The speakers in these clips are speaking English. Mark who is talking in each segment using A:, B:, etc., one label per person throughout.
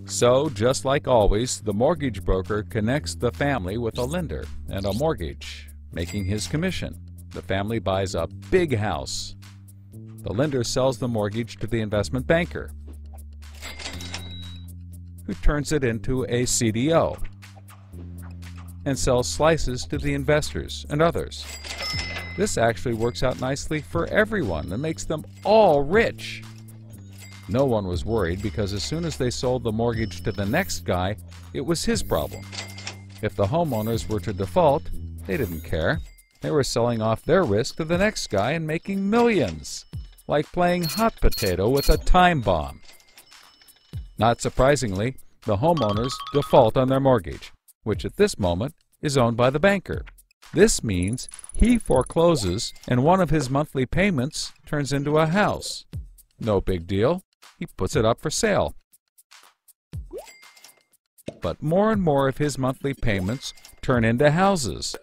A: So, just like always, the mortgage broker connects the family with a lender and a mortgage, making his commission. The family buys a big house. The lender sells the mortgage to the investment banker, who turns it into a CDO and sells slices to the investors and others. This actually works out nicely for everyone and makes them all rich. No one was worried because as soon as they sold the mortgage to the next guy, it was his problem. If the homeowners were to default, they didn't care. They were selling off their risk to the next guy and making millions, like playing hot potato with a time bomb. Not surprisingly, the homeowners default on their mortgage, which at this moment is owned by the banker. This means he forecloses and one of his monthly payments turns into a house. No big deal. He puts it up for sale. But more and more of his monthly payments turn into houses.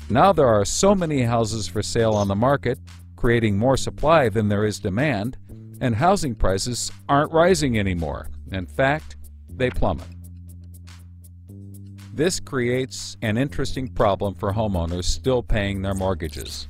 A: Now there are so many houses for sale on the market, creating more supply than there is demand, and housing prices aren't rising anymore. In fact, they plummet. This creates an interesting problem for homeowners still paying their mortgages.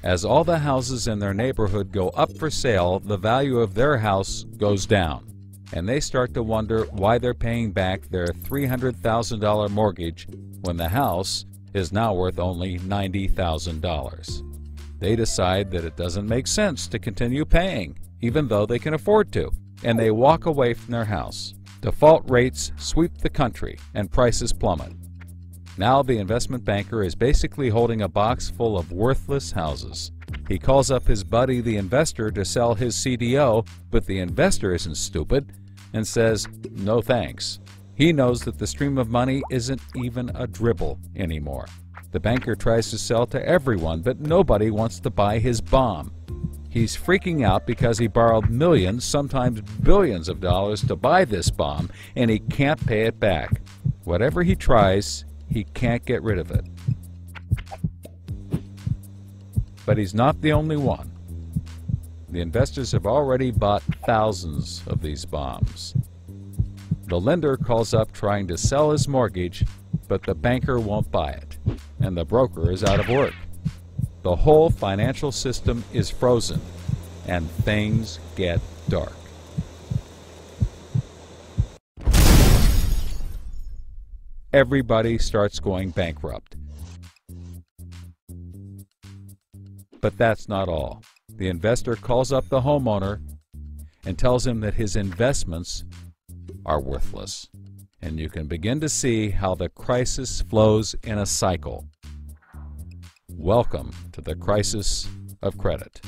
A: As all the houses in their neighborhood go up for sale, the value of their house goes down, and they start to wonder why they're paying back their $300,000 mortgage when the house is now worth only $90,000. They decide that it doesn't make sense to continue paying, even though they can afford to, and they walk away from their house. Default rates sweep the country, and prices plummet. Now the investment banker is basically holding a box full of worthless houses. He calls up his buddy the investor to sell his CDO, but the investor isn't stupid and says, no thanks. He knows that the stream of money isn't even a dribble anymore. The banker tries to sell to everyone, but nobody wants to buy his bomb. He's freaking out because he borrowed millions, sometimes billions of dollars to buy this bomb, and he can't pay it back. Whatever he tries, he can't get rid of it. But he's not the only one. The investors have already bought thousands of these bombs. The lender calls up trying to sell his mortgage, but the banker won't buy it, and the broker is out of work. The whole financial system is frozen, and things get dark. Everybody starts going bankrupt. But that's not all. The investor calls up the homeowner and tells him that his investments are worthless. And you can begin to see how the crisis flows in a cycle. Welcome to the crisis of credit.